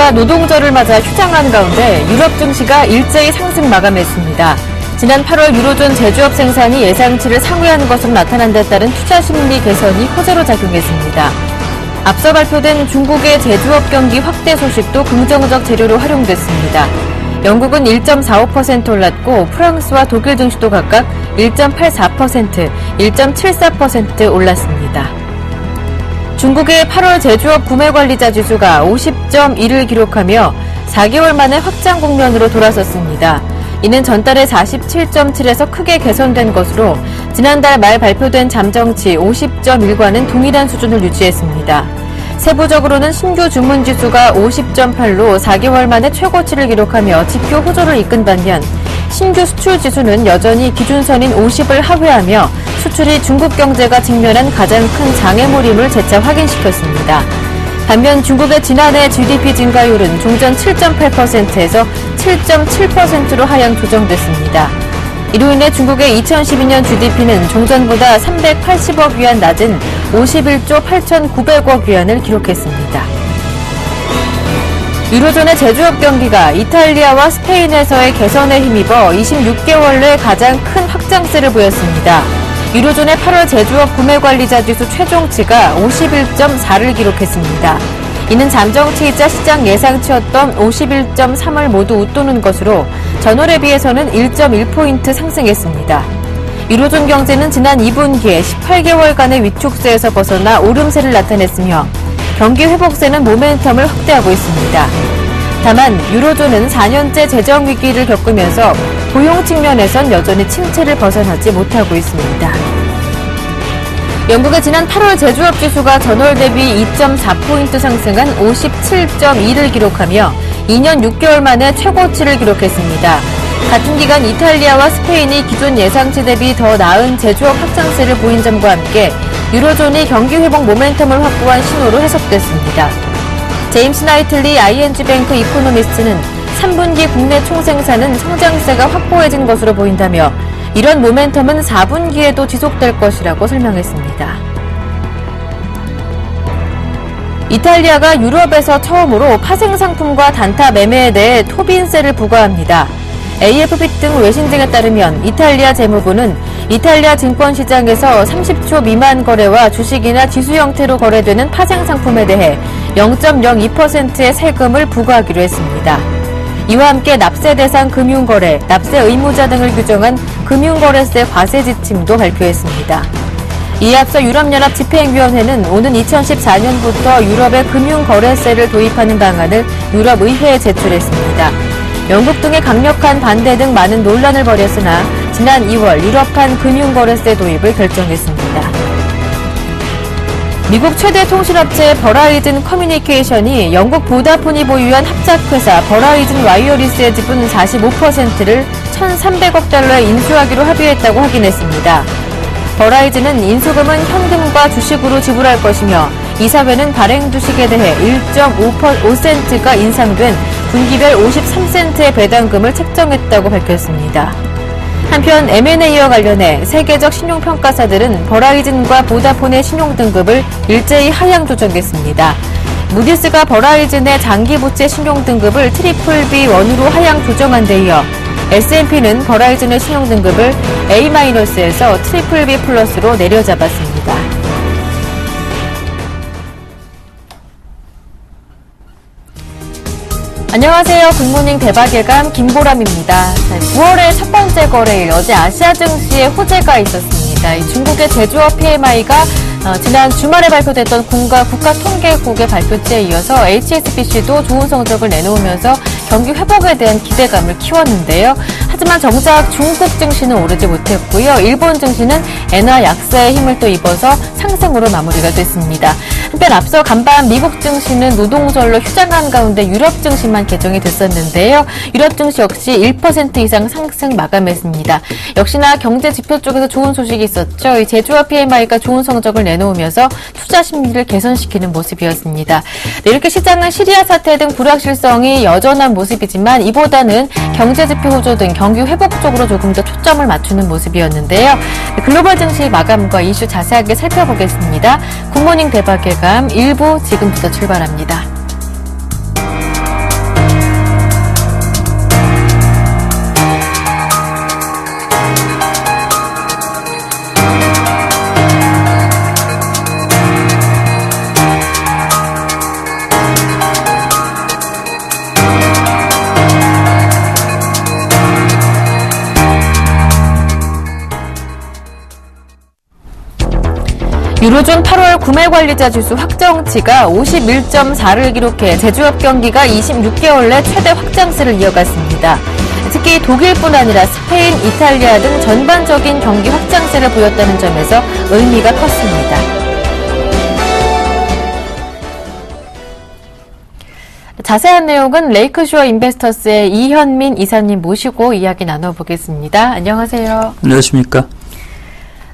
증시가 노동절을 맞아 휴장한 가운데 유럽 증시가 일제히 상승 마감했습니다. 지난 8월 유로존 제조업 생산이 예상치를 상회한 것으로 나타난 데 따른 투자 심리 개선이 호재로 작용했습니다. 앞서 발표된 중국의 제조업 경기 확대 소식도 긍정적 재료로 활용됐습니다. 영국은 1.45% 올랐고 프랑스와 독일 증시도 각각 1.84%, 1.74% 올랐습니다. 중국의 8월 제조업 구매관리자 지수가 50.1을 기록하며 4개월 만에 확장 국면으로 돌아섰습니다. 이는 전달의 47.7에서 크게 개선된 것으로 지난달 말 발표된 잠정치 50.1과는 동일한 수준을 유지했습니다. 세부적으로는 신규 주문 지수가 50.8로 4개월 만에 최고치를 기록하며 지표 호조를 이끈 반면 신규 수출 지수는 여전히 기준선인 50을 하회하며 수출이 중국 경제가 직면한 가장 큰 장애물임을 재차 확인시켰습니다. 반면 중국의 지난해 GDP 증가율은 종전 7.8%에서 7.7%로 하향 조정됐습니다. 이로 인해 중국의 2012년 GDP는 종전보다 380억 위안 낮은 51조 8,900억 위안을 기록했습니다. 유로존의 제조업 경기가 이탈리아와 스페인에서의 개선에 힘입어 26개월 내 가장 큰 확장세를 보였습니다. 유로존의 8월 제조업 구매관리자 지수 최종치가 51.4를 기록했습니다. 이는 잠정치이자 시장 예상치였던 51.3을 모두 웃도는 것으로 전월에 비해서는 1.1포인트 상승했습니다. 유로존 경제는 지난 2분기에 18개월간의 위축세에서 벗어나 오름세를 나타냈으며 경기 회복세는 모멘텀을 확대하고 있습니다. 다만 유로존은 4년째 재정 위기를 겪으면서 고용 측면에선 여전히 침체를 벗어나지 못하고 있습니다. 영국의 지난 8월 제조업 지수가 전월 대비 2.4포인트 상승한 57.2를 기록하며 2년 6개월 만에 최고치를 기록했습니다. 같은 기간 이탈리아와 스페인이 기존 예상치 대비 더 나은 제조업 확장세를 보인 점과 함께 유로존이 경기 회복 모멘텀을 확보한 신호로 해석됐습니다. 제임스 나이틀리 ING뱅크 이코노미스트는 3분기 국내 총생산은 성장세가 확보해진 것으로 보인다며 이런 모멘텀은 4분기에도 지속될 것이라고 설명했습니다. 이탈리아가 유럽에서 처음으로 파생상품과 단타 매매에 대해 토빈세를 부과합니다. AFP 등 외신 등에 따르면 이탈리아 재무부는 이탈리아 증권시장에서 30초 미만 거래와 주식이나 지수 형태로 거래되는 파생상품에 대해 0.02%의 세금을 부과하기로 했습니다. 이와 함께 납세 대상 금융거래, 납세 의무자 등을 규정한 금융거래세 과세 지침도 발표했습니다. 이에 앞서 유럽연합 집행위원회는 오는 2014년부터 유럽의 금융거래세를 도입하는 방안을 유럽의회에 제출했습니다. 영국 등의 강력한 반대 등 많은 논란을 벌였으나 지난 2월 유럽판 금융거래세 도입을 결정했습니다. 미국 최대 통신업체 버라이즌 커뮤니케이션이 영국 보다폰이 보유한 합작회사 버라이즌 와이어리스의 지분 45%를 1,300억 달러에 인수하기로 합의했다고 확인했습니다. 버라이즌은 인수금은 현금과 주식으로 지불할 것이며 이사회는 발행 주식에 대해 1.5센트가 인상된 분기별 53센트의 배당금을 책정했다고 밝혔습니다. 한편 M&A와 관련해 세계적 신용평가사들은 버라이즌과 보다폰의 신용등급을 일제히 하향 조정했습니다. 무디스가 버라이즌의 장기부채 신용등급을 BBB1으로 하향 조정한 데 이어 S&P는 버라이즌의 신용등급을 A-에서 BBB+로 내려잡았습니다. 안녕하세요. 굿모닝 대박예감 김보람입니다. 9월의 첫 번째 거래일 어제 아시아 증시에 호재가 있었습니다. 중국의 제조업 PMI가 지난 주말에 발표됐던 국가통계국의 발표치에 이어서 HSBC도 좋은 성적을 내놓으면서 경기 회복에 대한 기대감을 키웠는데요. 하지만 정작 중국 증시는 오르지 못했고요. 일본 증시는 엔화 약세의 힘을 또 입어서 상승으로 마무리가 됐습니다. 한편 앞서 간밤 미국 증시는 노동절로 휴장한 가운데 유럽 증시만 개정이 됐었는데요. 유럽 증시 역시 1% 이상 상승 마감했습니다. 역시나 경제 지표 쪽에서 좋은 소식이 있었죠. 이 제조업 PMI가 좋은 성적을 내놓으면서 투자 심리를 개선시키는 모습이었습니다. 네, 이렇게 시장은 시리아 사태 등 불확실성이 여전한 모습이지만 이보다는 경제 지표 호조 등 경기 회복 쪽으로 조금 더 초점을 맞추는 모습이었는데요. 글로벌 증시 마감과 이슈 자세하게 살펴보겠습니다. 굿모닝 대박예감 1부 지금부터 출발합니다. 유로존 8월 구매관리자 지수 확정치가 51.4를 기록해 제조업 경기가 26개월 내 최대 확장세를 이어갔습니다. 특히 독일뿐 아니라 스페인, 이탈리아 등 전반적인 경기 확장세를 보였다는 점에서 의미가 컸습니다. 자세한 내용은 레이크쇼어 인베스터스의 이현민 이사님 모시고 이야기 나눠보겠습니다. 안녕하세요. 안녕하십니까.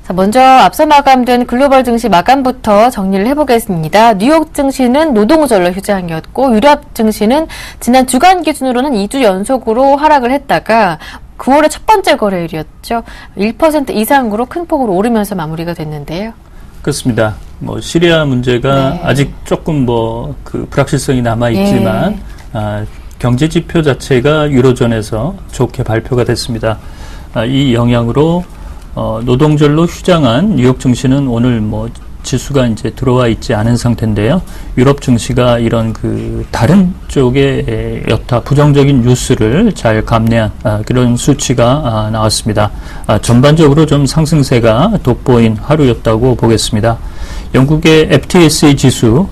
자, 먼저 앞서 마감된 글로벌 증시 마감부터 정리를 해보겠습니다. 뉴욕 증시는 노동절로 휴장이었고 유럽 증시는 지난 주간 기준으로는 2주 연속으로 하락을 했다가 9월의 첫 번째 거래일이었죠. 1% 이상으로 큰 폭으로 오르면서 마무리가 됐는데요. 그렇습니다. 시리아 문제가 네. 아직 조금 그 불확실성이 남아 있지만 경제 지표 자체가 유로존에서 좋게 발표가 됐습니다. 이 영향으로 노동절로 휴장한 뉴욕 증시는 오늘 지수가 이제 들어와 있지 않은 상태인데요. 유럽 증시가 이런 다른 쪽의 여타 부정적인 뉴스를 잘 감내한 그런 수치가 나왔습니다. 전반적으로 좀 상승세가 돋보인 하루였다고 보겠습니다. 영국의 FTSE 지수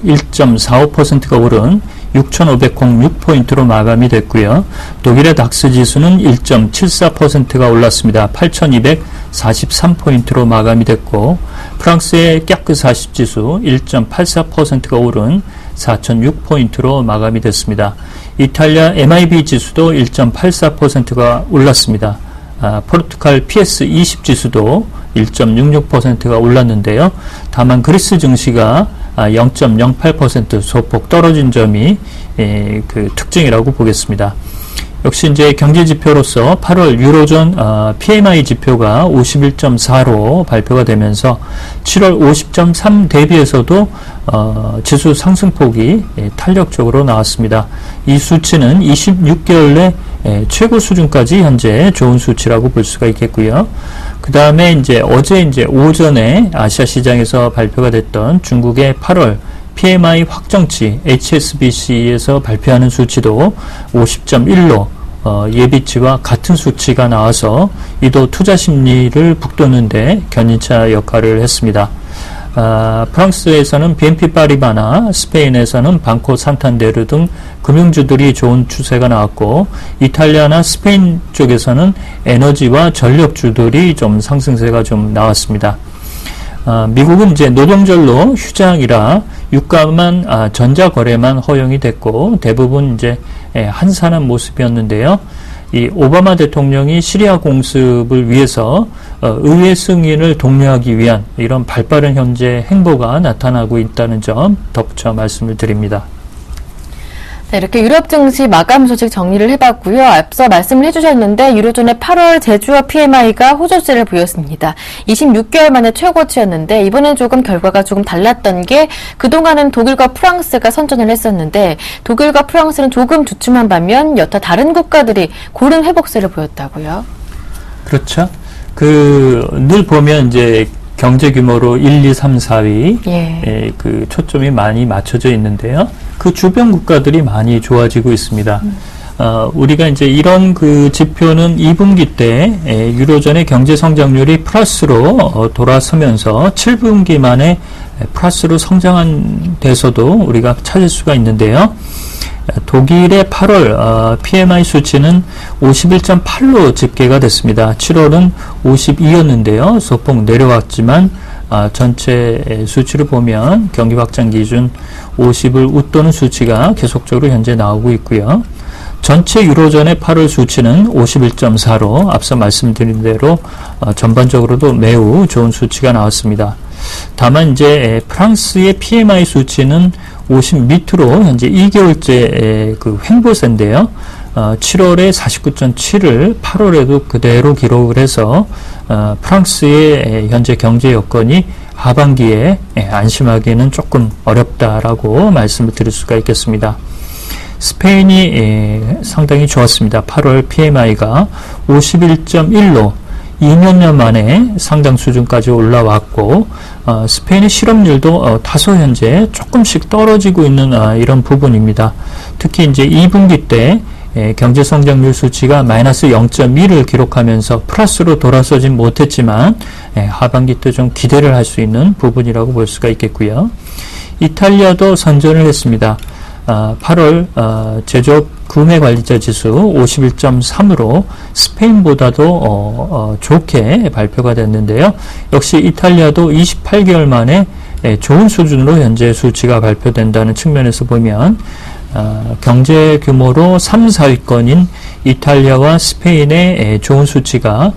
1.45%가 오른 6,506포인트로 마감이 됐고요. 독일의 닥스 지수는 1.74%가 올랐습니다. 8,243포인트로 마감이 됐고, 프랑스의 깍그 40 지수 1.84%가 오른 4,006포인트로 마감이 됐습니다. 이탈리아 MIB 지수도 1.84%가 올랐습니다. 포르투갈 PS 20 지수도 1.66%가 올랐는데요. 다만 그리스 증시가 0.08% 소폭 떨어진 점이 그 특징이라고 보겠습니다. 역시 이제 경제 지표로서 8월 유로존 PMI 지표가 51.4로 발표가 되면서 7월 50.3 대비해서도 지수 상승폭이 탄력적으로 나왔습니다. 이 수치는 26개월 내 최고 수준까지 현재 좋은 수치라고 볼 수가 있겠고요. 그 다음에 어제 오전에 아시아 시장에서 발표가 됐던 중국의 8월 PMI 확정치 HSBC에서 발표하는 수치도 50.1로 예비치와 같은 수치가 나와서 이도 투자 심리를 북돋는데 견인차 역할을 했습니다. 프랑스에서는 BNP 파리바나 스페인에서는 방코 산탄데르 등 금융주들이 좋은 추세가 나왔고, 이탈리아나 스페인 쪽에서는 에너지와 전력주들이 좀 상승세가 좀 나왔습니다. 미국은 이제 노동절로 휴장이라 유가만 전자거래만 허용이 됐고, 대부분 이제 한산한 모습이었는데요. 이 오바마 대통령이 시리아 공습을 위해서 의회 승인을 독려하기 위한 이런 발빠른 현재 행보가 나타나고 있다는 점 덧붙여 말씀을 드립니다. 네, 이렇게 유럽 증시 마감 소식 정리를 해봤고요. 앞서 말씀을 해주셨는데 유로존의 8월 제조업 PMI가 호조세를 보였습니다. 26개월 만에 최고치였는데 이번엔 조금 결과가 조금 달랐던 게 그동안은 독일과 프랑스가 선전을 했었는데 독일과 프랑스는 조금 주춤한 반면 여타 다른 국가들이 고른 회복세를 보였다고요. 그렇죠. 늘 보면 이제 경제 규모로 1, 2, 3, 4위 그 초점이 많이 맞춰져 있는데요. 그 주변 국가들이 많이 좋아지고 있습니다. 우리가 이제 이런 그 지표는 2분기 때 유로존의 경제 성장률이 플러스로 돌아서면서 7분기 만에 플러스로 성장한 데서도 우리가 찾을 수가 있는데요. 독일의 8월 PMI 수치는 51.8로 집계가 됐습니다. 7월은 52였는데요. 소폭 내려왔지만 전체 수치를 보면 경기 확장 기준 50을 웃도는 수치가 계속적으로 현재 나오고 있고요. 전체 유로존의 8월 수치는 51.4로 앞서 말씀드린 대로 전반적으로도 매우 좋은 수치가 나왔습니다. 다만 이제 프랑스의 PMI 수치는 50 밑으로 현재 2개월째 그 횡보세인데요. 7월에 49.7을 8월에도 그대로 기록을 해서 프랑스의 현재 경제 여건이 하반기에 안심하기에는 조금 어렵다라고 말씀을 드릴 수가 있겠습니다. 스페인이 상당히 좋았습니다. 8월 PMI가 51.1로 2년 만에 상당 수준까지 올라왔고, 스페인의 실업률도 다소 현재 조금씩 떨어지고 있는 이런 부분입니다. 특히 이제 2분기 때 경제 성장률 수치가 마이너스 0.2를 기록하면서 플러스로 돌아서진 못했지만 하반기 때 좀 기대를 할 수 있는 부분이라고 볼 수가 있겠고요. 이탈리아도 선전을 했습니다. 8월 제조업 구매관리자 지수 51.3으로 스페인보다도 좋게 발표가 됐는데요. 역시 이탈리아도 28개월 만에 좋은 수준으로 현재 수치가 발표된다는 측면에서 보면 경제 규모로 3, 4위권인 이탈리아와 스페인의 좋은 수치가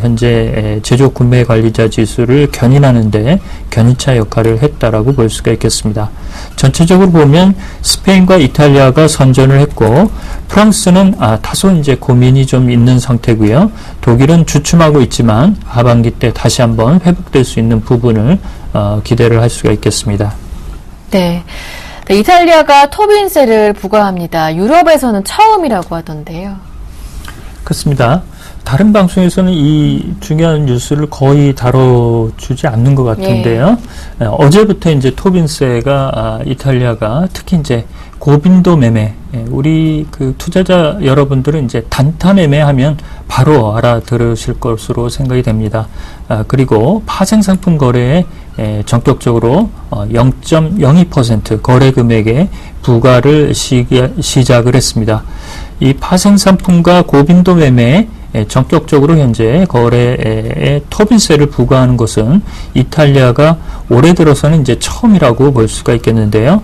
현재 제조업 구매관리자 지수를 견인하는데 견인차 역할을 했다라고 볼 수가 있겠습니다. 전체적으로 보면 스페인과 이탈리아가 선전을 했고 프랑스는 다소 이제 고민이 좀 있는 상태고요. 독일은 주춤하고 있지만 하반기 때 다시 한번 회복될 수 있는 부분을 기대를 할 수가 있겠습니다. 네. 이탈리아가 토빈세를 부과합니다. 유럽에서는 처음이라고 하던데요. 그렇습니다. 다른 방송에서는 이 중요한 뉴스를 거의 다뤄주지 않는 것 같은데요. 어제부터 이제 토빈세가 이탈리아가 특히 이제 고빈도 매매, 우리 그 투자자 여러분들은 이제 단타 매매하면 바로 알아들으실 것으로 생각이 됩니다. 그리고 파생상품 거래에 전격적으로 0.02% 거래 금액에 부과를 시작을 했습니다. 이 파생상품과 고빈도 매매에 전격적으로 현재 거래에 토빈세를 부과하는 것은 이탈리아가 올해 들어서는 이제 처음이라고 볼 수가 있겠는데요.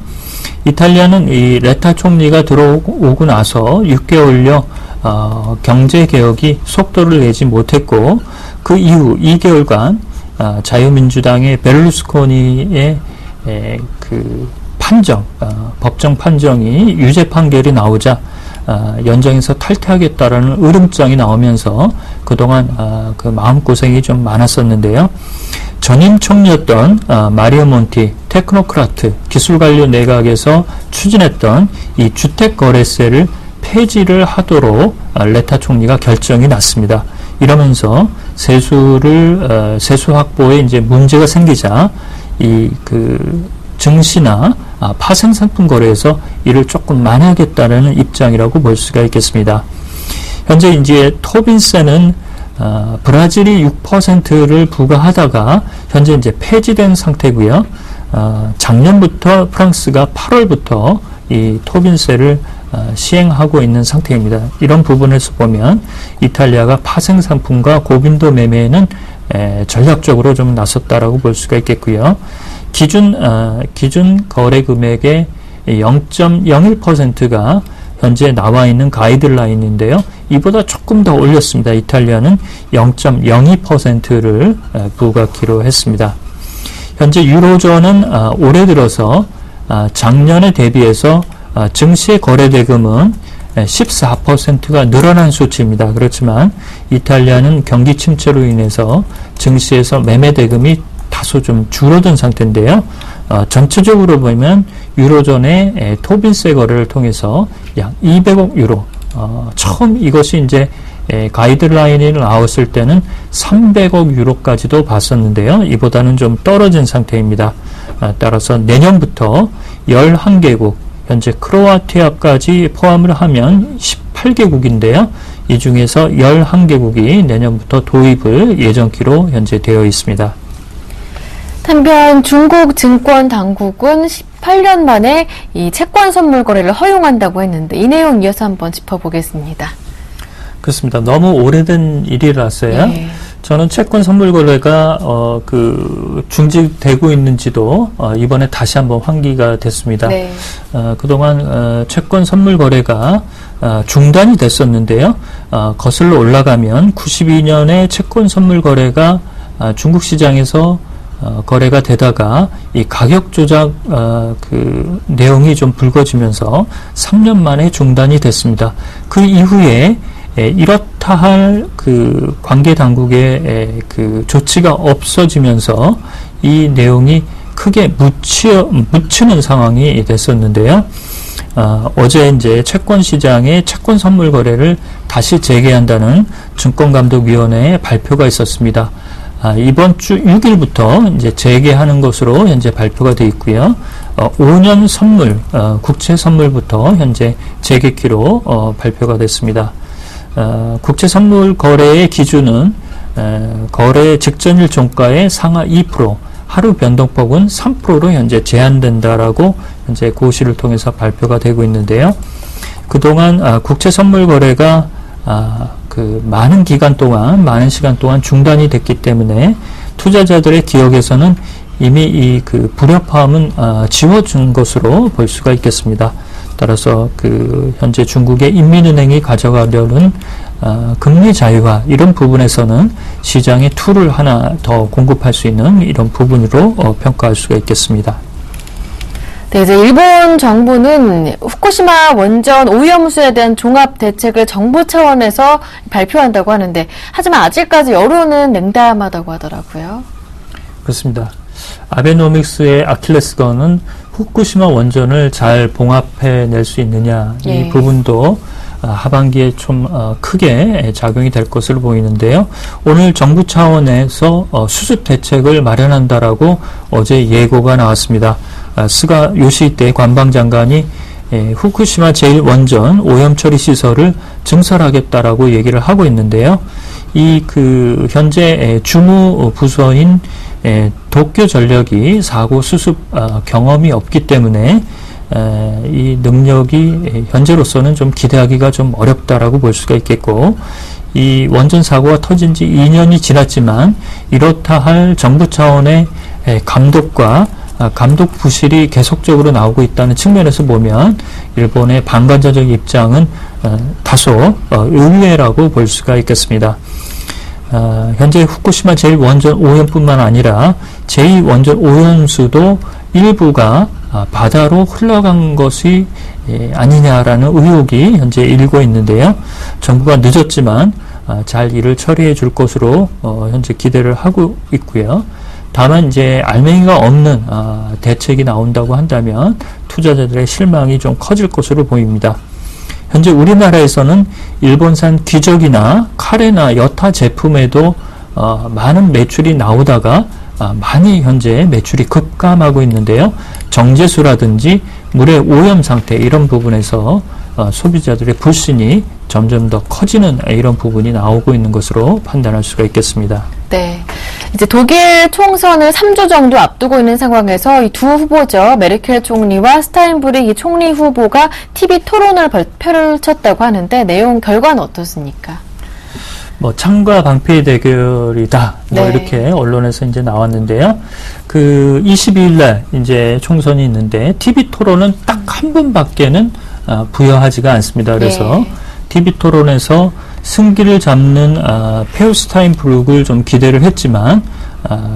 이탈리아는 이 레타 총리가 들어오고 나서 6개월여 경제 개혁이 속도를 내지 못했고 그 이후 2개월간 자유민주당의 베를루스코니의 그 판정, 법정 판정이 유죄 판결이 나오자 연정에서 탈퇴하겠다라는 으름장이 나오면서 그동안 그 마음고생이 좀 많았었는데요. 전임 총리였던 마리오 몬티 테크노크라트 기술관료 내각에서 추진했던 이 주택거래세를 폐지를 하도록 레타 총리가 결정이 났습니다. 이러면서 세수 확보에 이제 문제가 생기자 이 그 증시나 파생상품 거래에서 이를 조금 만회하겠다는 입장이라고 볼 수가 있겠습니다. 현재 이제 토빈세는 브라질이 6%를 부과하다가 현재 이제 폐지된 상태고요. 작년부터 프랑스가 8월부터 이 토빈세를 시행하고 있는 상태입니다. 이런 부분에서 보면 이탈리아가 파생상품과 고빈도 매매에는 전략적으로 좀 나섰다라고 볼 수가 있겠고요. 기준 거래 금액의 0.01%가 현재 나와 있는 가이드라인인데요. 이보다 조금 더 올렸습니다. 이탈리아는 0.02%를 부과키로 했습니다. 현재 유로존은 올해 들어서 작년에 대비해서 증시의 거래 대금은 14%가 늘어난 수치입니다. 그렇지만 이탈리아는 경기 침체로 인해서 증시에서 매매 대금이 다소 좀 줄어든 상태인데요. 전체적으로 보면 유로존의 토빈세 거래를 통해서 약 200억 유로, 처음 이것이 이제 가이드라인이 나왔을 때는 300억 유로까지도 봤었는데요. 이보다는 좀 떨어진 상태입니다. 따라서 내년부터 11개국, 현재 크로아티아까지 포함을 하면 18개국인데요. 이 중에서 11개국이 내년부터 도입을 예정키로 현재 되어 있습니다. 한편 중국 증권 당국은 18년 만에 이 채권 선물 거래를 허용한다고 했는데 이 내용 이어서 한번 짚어보겠습니다. 그렇습니다. 너무 오래된 일이라서요. 네. 저는 채권 선물 거래가 중지되고 있는지도 이번에 다시 한번 환기가 됐습니다. 네. 그동안 채권 선물 거래가 중단이 됐었는데요. 거슬러 올라가면 92년에 채권 선물 거래가 중국 시장에서 거래가 되다가 이 가격 조작 그 내용이 좀 불거지면서 3년 만에 중단이 됐습니다. 그 이후에 이렇다 할 그 관계 당국의 그 조치가 없어지면서 이 내용이 크게 묻히는 상황이 됐었는데요. 어제 이제 채권 시장의 채권 선물 거래를 다시 재개한다는 증권감독위원회의 발표가 있었습니다. 이번 주 6일부터 이제 재개하는 것으로 현재 발표가 되어 있고요. 5년 선물, 국채 선물부터 현재 재개키로 발표가 됐습니다. 국채 선물 거래의 기준은 거래 직전일 종가의 상하 2%, 하루 변동폭은 3%로 현재 제한된다라고 현재 고시를 통해서 발표가 되고 있는데요. 그동안 국채 선물 거래가 많은 기간 동안, 많은 시간 동안 중단이 됐기 때문에 투자자들의 기억에서는 이미 이 불협화음은 지워준 것으로 볼 수가 있겠습니다. 따라서 현재 중국의 인민은행이 가져가려는 금리 자유화 이런 부분에서는 시장에 툴을 하나 더 공급할 수 있는 이런 부분으로 평가할 수가 있겠습니다. 네, 이제 일본 정부는 후쿠시마 원전 오염수에 대한 종합 대책을 정부 차원에서 발표한다고 하는데, 하지만 아직까지 여론은 냉담하다고 하더라고요. 그렇습니다. 아베노믹스의 아킬레스건은 후쿠시마 원전을 잘 봉합해낼 수 있느냐, 이 부분도 하반기에 좀 크게 작용이 될 것으로 보이는데요. 오늘 정부 차원에서 수습 대책을 마련한다라고 어제 예고가 나왔습니다. 스가 요시히데 관방장관이 후쿠시마 제1원전 오염처리 시설을 증설하겠다라고 얘기를 하고 있는데요. 현재 주무 부서인 도쿄전력이 사고 수습 경험이 없기 때문에 이 능력이 현재로서는 좀 기대하기가 좀 어렵다라고 볼 수가 있겠고, 이 원전 사고가 터진 지 2년이 지났지만 이렇다 할 정부 차원의 감독과 감독 부실이 계속적으로 나오고 있다는 측면에서 보면 일본의 방관자적 입장은 다소 의외라고 볼 수가 있겠습니다. 현재 후쿠시마 제1원전 오염뿐만 아니라 제2원전 오염수도 일부가 바다로 흘러간 것이 아니냐라는 의혹이 현재 일고 있는데요. 정부가 늦었지만 잘 이를 처리해 줄 것으로 현재 기대를 하고 있고요. 다만 이제 알맹이가 없는 대책이 나온다고 한다면 투자자들의 실망이 좀 커질 것으로 보입니다. 현재 우리나라에서는 일본산 기적이나 카레나 여타 제품에도 많은 매출이 나오다가 많이 현재 매출이 급감하고 있는데요. 정제수라든지 물의 오염 상태 이런 부분에서 소비자들의 불신이 점점 더 커지는 이런 부분이 나오고 있는 것으로 판단할 수가 있겠습니다. 네. 이제 독일 총선을 3주 정도 앞두고 있는 상황에서 이 두 후보죠. 메르켈 총리와 스타인브릭 이 총리 후보가 TV 토론을 펼쳤다고 하는데 내용 결과는 어떻습니까? 창과 방패의 대결이다. 이렇게 언론에서 이제 나왔는데요. 22일 날 이제 총선이 있는데 TV 토론은 딱 한 분밖에는 부여하지가 않습니다. 그래서 TV 토론에서 승기를 잡는 페우스타인브룩을 좀 기대를 했지만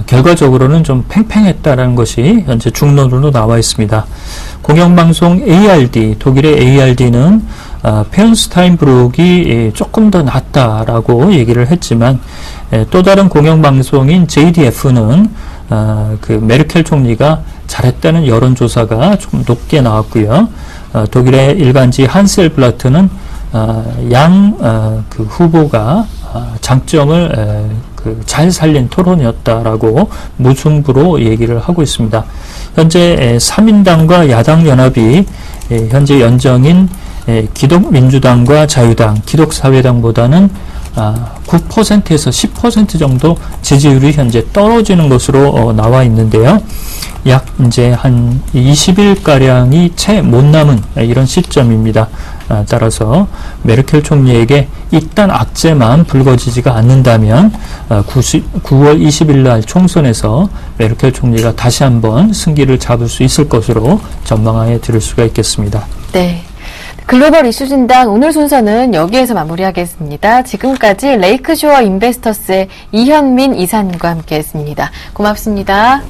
결과적으로는 좀 팽팽했다라는 것이 현재 중론으로 나와 있습니다. 공영방송 ARD, 독일의 ARD는 페우스타인브룩이 조금 더 낫다라고 얘기를 했지만 또 다른 공영방송인 JDF는 메르켈 총리가 잘했다는 여론조사가 좀 높게 나왔고요. 독일의 일간지 한셀블라트는 후보가 장점을 잘 살린 토론이었다라고 무승부로 얘기를 하고 있습니다. 현재 3인당과 야당연합이 현재 연정인 기독민주당과 자유당, 기독사회당보다는 9%에서 10% 정도 지지율이 현재 떨어지는 것으로 나와 있는데요. 약 이제 한 20일가량이 채 못 남은 이런 시점입니다. 따라서 메르켈 총리에게 일단 악재만 불거지지가 않는다면 9월 20일 날 총선에서 메르켈 총리가 다시 한번 승기를 잡을 수 있을 것으로 전망하에 들을 수가 있겠습니다. 네. 글로벌 이슈 진단 오늘 순서는 여기에서 마무리하겠습니다. 지금까지 레이크쇼어 인베스터스의 이현민 이사님과 함께했습니다. 고맙습니다.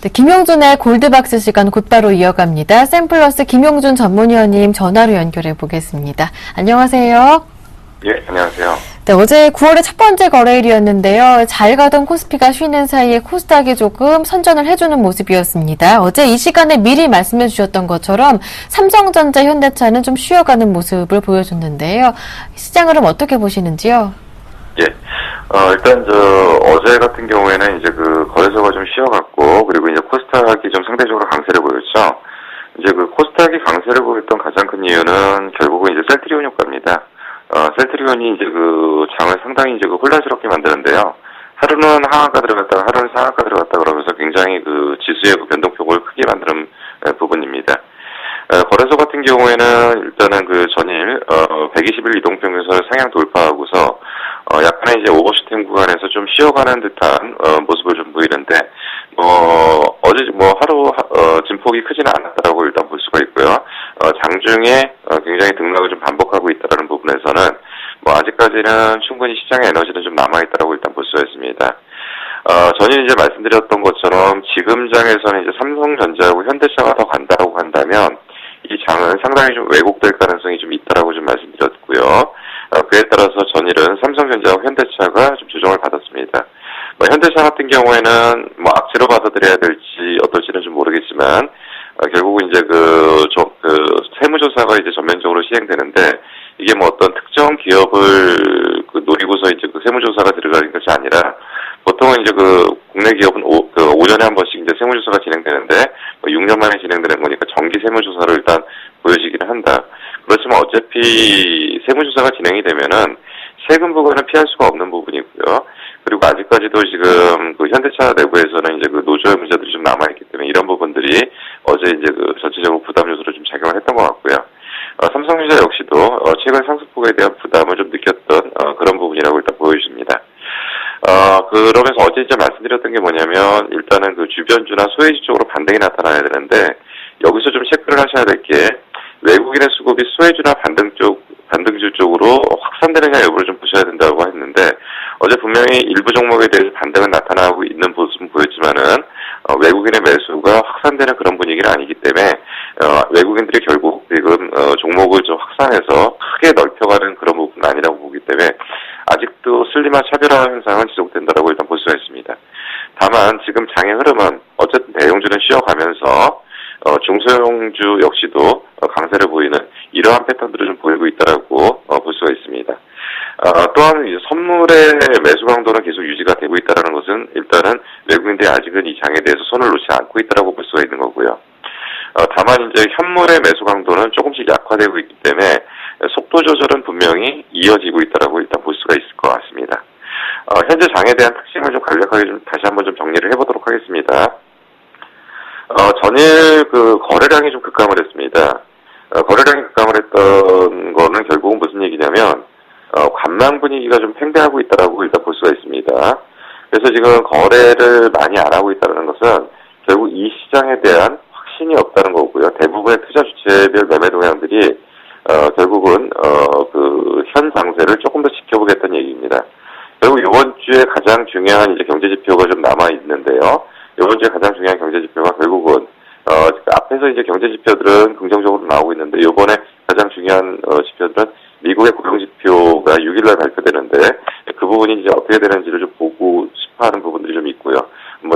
네, 김용준의 골드박스 시간 곧바로 이어갑니다. 샘플러스 김용준 전문위원님 전화로 연결해 보겠습니다. 안녕하세요. 예, 안녕하세요. 네, 어제 9월의 첫 번째 거래일이었는데요. 잘 가던 코스피가 쉬는 사이에 코스닥이 조금 선전을 해주는 모습이었습니다. 어제 이 시간에 미리 말씀해 주셨던 것처럼 삼성전자, 현대차는 좀 쉬어가는 모습을 보여줬는데요. 시장 흐름 어떻게 보시는지요? 예. 일단 어제 같은 경우에는 이제 그 거래소가 좀 쉬어갔고, 그리고 이제 코스닥이 좀 상대적으로 강세를 보였죠. 이제 그 코스닥이 강세를 보였던 가장 큰 이유는 결국은 이제 셀트리온 효과입니다. 셀트리온이 이제 그 장을 상당히 이제 그 혼란스럽게 만드는데요. 하루는 하한가 들어갔다가 하루는 상한가 들어갔다 그러면서 굉장히 그 지수의 그 변동폭을 크게 만드는 부분입니다. 거래소 같은 경우에는 일단은 그 전일 120일 이동평균선을 상향 돌파하고서 약간의 이제 오버슈팅 구간에서 좀 쉬어가는 듯한 모습을 좀 보이는데 어제 하루 진폭이 크지는 않았다라고 일단 볼 수가 있고요. 장중에 굉장히 등락을 좀 반복하고 있다라는 부분에서는 아직까지는 충분히 시장의 에너지는 좀 남아있다라고 일단 볼 수가 있습니다. 전에 이제 말씀드렸던 것처럼 지금 장에서는 이제 삼성전자하고 현대차가 더 간다라고 한다면 이 장은 상당히 좀 왜곡될 가능성이 좀 있다라고 좀 말씀드렸고요. 그에 따라서 전일은 삼성전자와 현대차가 좀 조정을 받았습니다. 현대차 같은 경우에는 악재로 받아들여야 될지 어떨지는 좀 모르겠지만 결국은 이제 세무조사가 이제 전면적으로 시행되는데 이게 어떤 특정 기업을 노리고서 이제 그 세무조사가 들어가는 것이 아니라 보통은 이제 국내 기업은 오전에 한 번씩 이제 세무조사가 진행되는데 6년 만에 진행되는 거니까 정기 세무조사를 일단 보여지기는 한다. 그렇지만 어차피 세무조사가 진행이 되면은 세금 부과는 피할 수가 없는 부분이고요. 그리고 아직까지도 지금 그 현대차 내부에서는 이제 그 노조의 문제들이 좀 남아있기 때문에 이런 부분들이 어제 이제 전체적으로 부담 요소로 좀 작용을 했던 것 같고요. 삼성전자 역시도 최근 상승폭에 대한 부담을 좀 느꼈던 그런 부분이라고 일단 보여집니다. 그러면서 어제 이제 말씀드렸던 게 뭐냐면 일단은 그 주변주나 소외주 쪽으로 반등이 나타나야 되는데 여기서 좀 체크를 하셔야 될 게 외국인의 수급이 소외주나 반등주 쪽으로 확산되느냐 여부를 좀 보셔야 된다고 했는데 어제 분명히 일부 종목에 대해서 반등은 나타나고 있는 모습은 보였지만은 외국인의 매수가 확산되는 그런 분위기는 아니기 때문에 외국인들이 결국 지금 종목을 좀 확산해서 크게 넓혀가는 그런 부분은 아니라고 보기 때문에 아직도 슬림한 차별화 현상은 지속된다라고 일단 볼 수가 있습니다. 다만 지금 장의 흐름은 어쨌든 대형주는 쉬어가면서 중소형주 역시도 강세를 보이는 이러한 패턴들을 좀 보이고 있다라고 볼 수가 있습니다. 또한 이제 선물의 매수 강도는 계속 유지가 되고 있다는 것은 일단은 외국인들이 아직은 이 장에 대해서 손을 놓지 않고 있다라고 볼 수가 있는 거고요. 다만 이제 현물의 매수 강도는 조금씩 약화되고 있기 때문에 속도 조절은 분명히 이어지고 있다라고 일단 볼 수가 있을 것 같습니다. 현재 장에 대한 특징을 좀 간략하게 좀 다시 한번 좀 정리를 해보도록 하겠습니다. 전일 그 거래량이 좀 급감을 했습니다. 거래량이 급감을 했던 거는 결국은 무슨 얘기냐면 관망 분위기가 좀 팽배하고 있다라고 일단 볼 수가 있습니다. 그래서 지금 거래를 많이 안 하고 있다는 것은 결국 이 시장에 대한 확신이 없다는 거고요. 대부분의 투자 주체별 매매 동향들이 결국은 현 장세를 조금 더 지켜보겠다는 얘기입니다. 결국 이번 주에 가장 중요한 이제 경제 지표가 좀 남아 있는데요. 이번 주에 가장 중요한 경제 지표가 결국은 앞에서 이제 경제 지표들은 긍정적으로 나오고 있는데 이번에 가장 중요한 지표들은 미국의 고용 지표가 6일날 발표되는데 그 부분이 이제 어떻게 되는지를 좀 보고 싶어하는 부분들이 좀 있고요.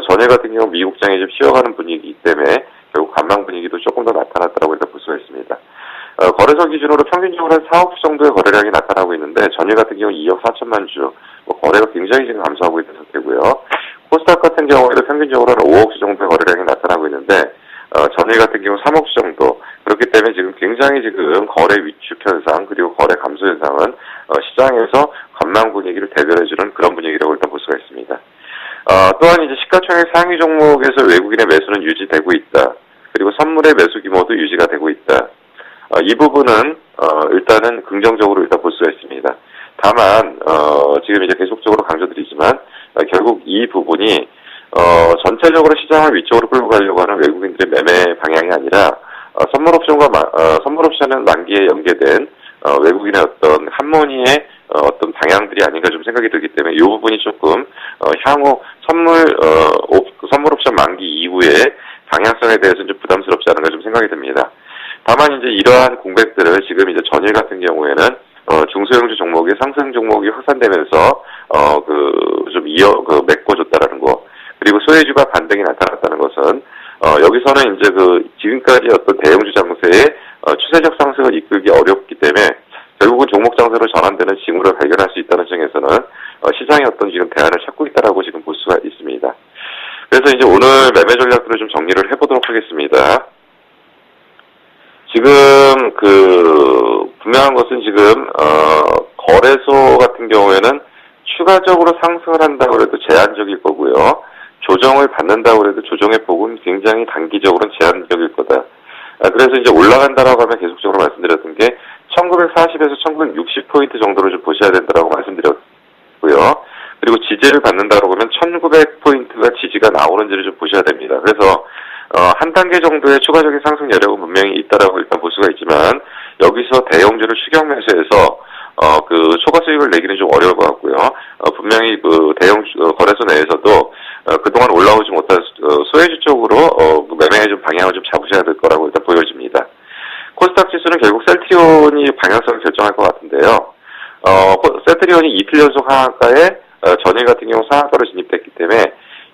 전일 같은 경우 미국장이 좀 쉬어가는 분위기이기 때문에 결국 관망 분위기도 조금 더 나타났다고 일단 볼 수가 있습니다. 거래소 기준으로 평균적으로 한 4억 주 정도의 거래량이 나타나고 있는데 전일 같은 경우 2억 4천만 주 거래가 굉장히 지금 감소하고 있는 상태고요. 코스닥 같은 경우에도 평균적으로 한 5억 주 정도의 거래량이 나타나고 있는데 전일 같은 경우 3억 주 정도. 그렇기 때문에 지금 굉장히 지금 거래 위축 현상 그리고 거래 감소 현상은 시장에서 관망 분위기를 대변해주는 그런 분위기라고 일단 볼 수가 있습니다. 또한 이제 시가총액 상위 종목에서 외국인의 매수는 유지되고 있다. 그리고 선물의 매수 규모도 유지가 되고 있다. 이 부분은 일단은 긍정적으로 일단 볼 수가 있습니다. 다만 지금 이제 계속적으로 강조드리지만 결국 이 부분이 전체적으로 시장을 위쪽으로 끌고 가려고 하는 외국인들의 매매 방향이 아니라 선물 옵션은 만기에 연계된 외국인의 어떤 한모니의 어떤 방향들이 아닌가 좀 생각이 들기 때문에 이 부분이 조금 향후 선물 옵션 만기 이후에 방향성에 대해서는 좀 부담스럽지 않은가 좀 생각이 듭니다. 다만 이제 이러한 공백들을 지금 이제 전일 같은 경우에는 중소형주 종목의 상승 종목이 확산되면서 메꿔줬다라는 거. 그리고 소외주가 반등이 나타났다는 것은 여기서는 이제 지금까지 어떤 대형주 장세의 추세적 상승을 이끌기 어렵기 때문에 결국은 종목 장세로 전환되는 징후를 발견할 수 있다는 점에서는 시장의 어떤 지금 대안을 찾고 있다라고 지금 볼 수가 있습니다. 그래서 이제 오늘 매매 전략들을 좀 정리를 해보도록 하겠습니다. 지금 분명한 것은 지금 거래소 같은 경우에는 추가적으로 상승을 한다고 해도 제한적일 거고요. 조정을 받는다고 해도 조정의 폭은 굉장히 단기적으로는 제한적일 거다. 그래서 이제 올라간다라고 하면 계속적으로 말씀드렸던 게 1940에서 1960포인트 정도로 좀 보셔야 된다라고 말씀드렸고요. 그리고 지지를 받는다라고 하면 1900포인트가 지지가 나오는지를 좀 보셔야 됩니다. 그래서 한 단계 정도의 추가적인 상승 여력은 분명히 있다라고 일단 볼 수가 있지만 여기서 대형주를 추격 매수해서 초과 수익을 내기는 좀 어려울 것 같고요. 분명히 대형 거래소 내에서도 그동안 올라오지 못한 소외주 쪽으로 매매의 좀 방향을 좀 잡으셔야 될 거라고 일단 보여집니다. 코스닥 지수는 결국 셀트리온이 방향성을 결정할 것 같은데요. 셀트리온이 이틀 연속 하한가에 전일 같은 경우 상한가로 진입했기 때문에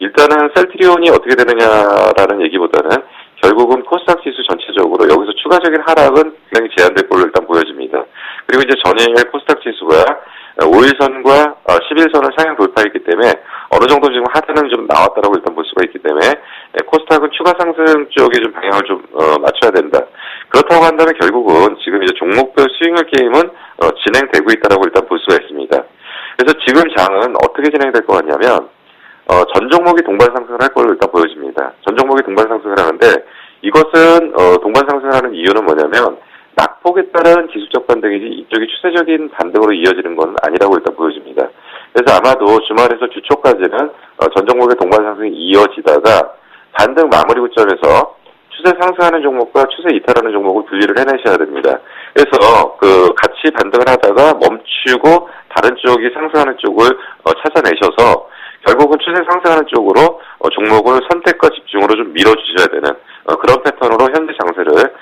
일단은 셀트리온이 어떻게 되느냐라는 얘기보다는 결국은 코스닥 지수 전체적으로 여기서 추가적인 하락은 굉장히 제한될 걸로 일단 보여집니다. 그리고 이제 전일 코스닥 지수가 5일선과 11선을 상향 돌파했기 때문에 어느 정도 지금 하단은 좀 나왔다라고 일단 볼 수가 있기 때문에 코스닥은 추가 상승 쪽에 좀 방향을 좀 맞춰야 된다. 그렇다고 한다면 결국은 지금 이제 종목별 수익률 게임은 진행되고 있다라고 일단 볼 수가 있습니다. 그래서 지금 장은 어떻게 진행될 것 같냐면 전 종목이 동반 상승을 할 걸로 일단 보여집니다. 전 종목이 동반 상승을 하는데 이것은 동반 상승을 하는 이유는 뭐냐면 낙폭에 따른 기술적 반등이지 이쪽이 추세적인 반등으로 이어지는 건 아니라고 일단 보여집니다. 그래서 아마도 주말에서 주초까지는 전 종목의 동반 상승이 이어지다가 반등 마무리 구점에서 추세 상승하는 종목과 추세 이탈하는 종목을 분리를 해내셔야 됩니다. 그래서 같이 반등을 하다가 멈추고 다른 쪽이 상승하는 쪽을 찾아내셔서 결국은 추세 상승하는 쪽으로 종목을 선택과 집중으로 좀 밀어주셔야 되는 그런 패턴으로 현재 장세를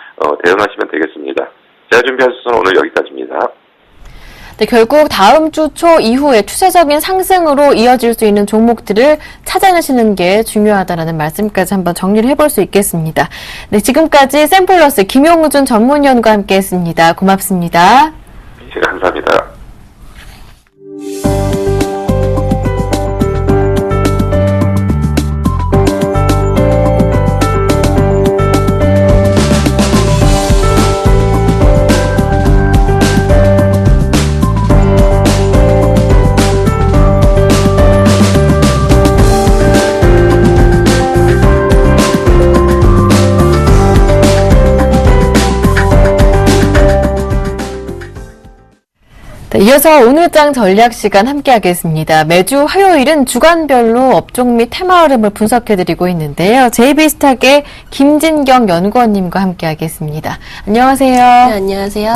대응하시면 되겠습니다. 제가 준비한 수는 오늘 여기까지입니다. 네, 결국 다음 주 초 이후에 추세적인 상승으로 이어질 수 있는 종목들을 찾아내시는 게 중요하다라는 말씀까지 한번 정리를 해볼 수 있겠습니다. 네, 지금까지 샘플러스 김용준 전문위원과 함께했습니다. 고맙습니다. 네, 감사합니다. 이어서 오늘장 전략 시간 함께하겠습니다. 매주 화요일은 주간별로 업종 및 테마 흐름을 분석해드리고 있는데요. JB스탁의 김진경 연구원님과 함께하겠습니다. 안녕하세요. 네, 안녕하세요.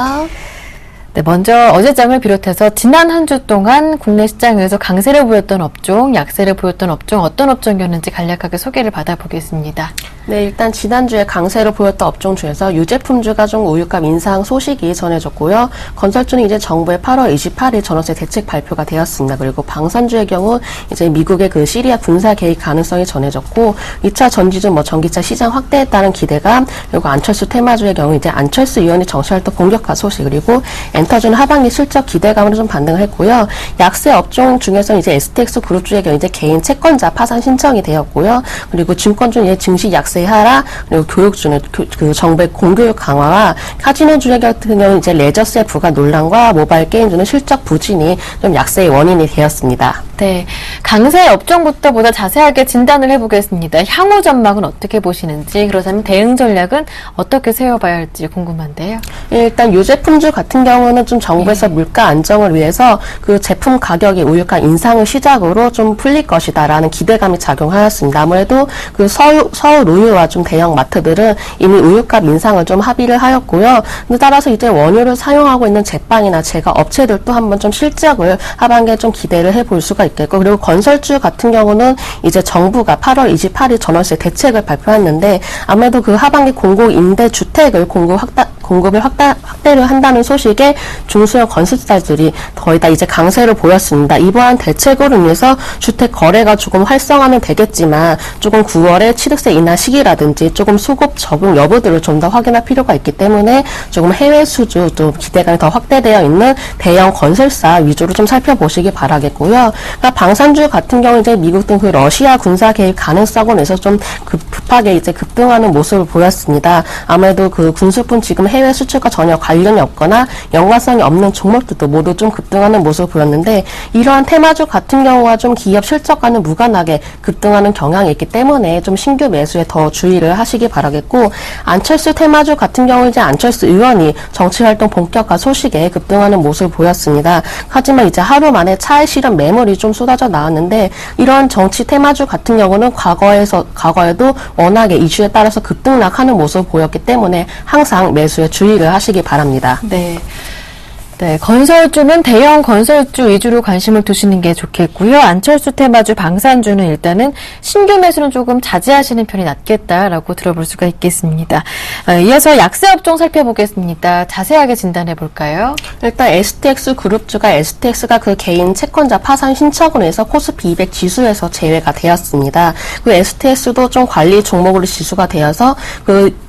네, 먼저 어제장을 비롯해서 지난 한 주 동안 국내 시장에서 강세를 보였던 업종, 약세를 보였던 업종, 어떤 업종이었는지 간략하게 소개를 받아보겠습니다. 네, 일단 지난주에 강세를 보였던 업종 중에서 유제품주 가중 우유값 인상 소식이 전해졌고요. 건설주는 이제 정부의 8월 28일 전월세 대책 발표가 되었습니다. 그리고 방산주의 경우 이제 미국의 시리아 군사 개입 가능성이 전해졌고 2차 전지주 전기차 시장 확대에 따른 기대감, 그리고 안철수 테마주의 경우 이제 안철수 의원이 정치활동 본격화 소식, 그리고 엔터주는 하반기 실적 기대감으로 좀 반등을 했고요. 약세 업종 중에서 이제 STX 그룹주의 경우 이제 개인 채권자 파산 신청이 되었고요. 그리고 증권주는 이제 증시 약세 하락, 그리고 교육주는 정부의 공교육 강화와 카지노주의 같은 경우는 이제 레저세 부과 논란과 모바일 게임주는 실적 부진이 좀 약세의 원인이 되었습니다. 네, 강세 업종부터 보다 자세하게 진단을 해보겠습니다. 향후 전망은 어떻게 보시는지, 그렇다면 대응 전략은 어떻게 세워봐야 할지 궁금한데요. 일단 유제품주 같은 경우는 좀 정부에서 물가 안정을 위해서 그 제품 가격이 우유가 인상을 시작으로 좀 풀릴 것이다라는 기대감이 작용하였습니다. 아무래도 그 서울 우유와 좀 대형 마트들은 이미 우유값 인상을 좀 합의를 하였고요. 따라서 이제 원유를 사용하고 있는 제빵이나 제과 업체들도 한번 좀 실적을 하반기에 좀 기대를 해볼 수가 있겠고, 그리고 건설주 같은 경우는 이제 정부가 8월 28일 전월세 대책을 발표했는데 아무래도 그 하반기 공공 임대 주택을 공급 공급을 확대를 한다는 소식에 중소형 건설사들이 거의 다 이제 강세를 보였습니다. 이러한 대책으로 인해서 주택 거래가 조금 활성화는 되겠지만 조금 9월에 취득세 인하 시기라든지 조금 수급 적용 여부들을 좀 더 확인할 필요가 있기 때문에 조금 해외 수주 또 기대감이 더 확대되어 있는 대형 건설사 위주로 좀 살펴보시기 바라겠고요. 그러니까 방산주 같은 경우 이제 미국 등 그 러시아 군사 개입 가능성으로 해서 좀 급하게 이제 급등하는 모습을 보였습니다. 아무래도 그 군수품 지금 해외 수출과 전혀 관련이 없거나 연관성이 없는 종목들도 모두 좀 급등하는 모습을 보였는데 이러한 테마주 같은 경우와 좀 기업 실적과는 무관하게 급등하는 경향이 있기 때문에 좀 신규 매수에 더 주의를 하시기 바라겠고 안철수 테마주 같은 경우 이제 안철수 의원이 정치활동 본격화 소식에 급등하는 모습을 보였습니다. 하지만 이제 하루 만에 차익 실현 매물이 좀 쏟아져 나왔는데 이런 정치 테마주 같은 경우는 과거에도 워낙에 이슈에 따라서 급등락하는 모습을 보였기 때문에 항상 매수에 주의를 하시기 바랍니다. 네. 네, 건설주는 대형 건설주 위주로 관심을 두시는 게 좋겠고요. 안철수 테마주 방산주는 일단은 신규 매수는 조금 자제하시는 편이 낫겠다라고 들어볼 수가 있겠습니다. 이어서 약세 업종 살펴보겠습니다. 자세하게 진단해 볼까요? 일단 STX 그룹주가 STX가 그 개인 채권자 파산 신청을 해서 코스피 200 지수에서 제외가 되었습니다. 그 STX도 좀 관리 종목으로 지수가 되어서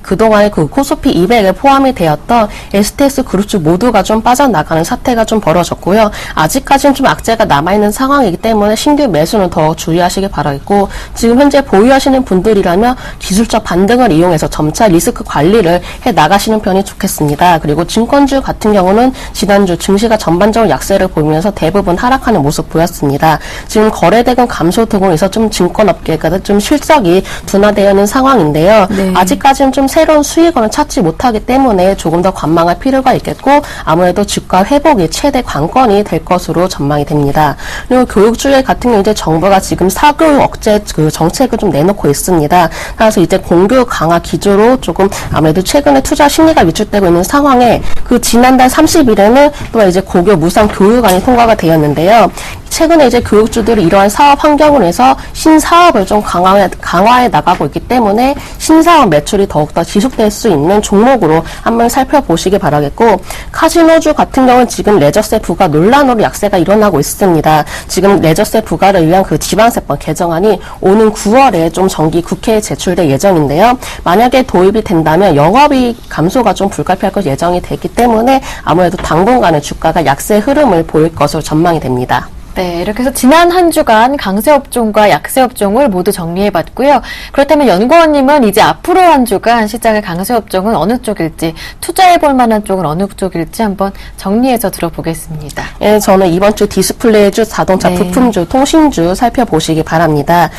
그동안에 그 코스피 200에 포함이 되었던 STX 그룹주 모두가 좀 빠져나가는 사태가 좀 벌어졌고요. 아직까지는 좀 악재가 남아있는 상황이기 때문에 신규 매수는 더 주의하시기 바라겠고 지금 현재 보유하시는 분들이라면 기술적 반등을 이용해서 점차 리스크 관리를 해 나가시는 편이 좋겠습니다. 그리고 증권주 같은 경우는 지난주 증시가 전반적으로 약세를 보이면서 대부분 하락하는 모습 보였습니다. 지금 거래대금 감소 등으로 해서 좀 증권업계가 좀 실적이 둔화되어 있는 상황인데요. 네. 아직까지는 좀 새로운 수익원을 찾지 못하기 때문에 조금 더 관망할 필요가 있겠고 아무래도 주가 회복이 최대 관건이 될 것으로 전망이 됩니다. 그리고 교육주의 같은 경우 이제 정부가 지금 사교육 억제 그 정책을 좀 내놓고 있습니다. 따라서 이제 공교육 강화 기조로 조금 아무래도 최근에 투자 심리가 위축되고 있는 상황에 그 지난달 30일에는 또 이제 고교 무상 교육안이 통과가 되었는데요. 최근에 이제 교육주들이 이러한 사업 환경을 해서 신사업을 좀 강화해 나가고 있기 때문에 신사업 매출이 더욱더 지속될 수 있는 종목으로 한번 살펴보시기 바라겠고 카지노주 같은 경우는 지금 레저세 부과 논란으로 약세가 일어나고 있습니다. 지금 레저세 부과를 위한 그 지방세법 개정안이 오는 9월에 좀 정기 국회에 제출될 예정인데요. 만약에 도입이 된다면 영업이익 감소가 좀 불가피할 것 예정이 되기 때문에 아무래도 당분간의 주가가 약세 흐름을 보일 것으로 전망이 됩니다. 네, 이렇게 해서 지난 한 주간 강세 업종과 약세 업종을 모두 정리해봤고요. 그렇다면 연구원님은 이제 앞으로 한 주간 시장의 강세 업종은 어느 쪽일지, 투자해볼 만한 쪽은 어느 쪽일지 한번 정리해서 들어보겠습니다. 예, 저는 이번 주 디스플레이주, 자동차 부품주, 통신주 살펴보시기 바랍니다.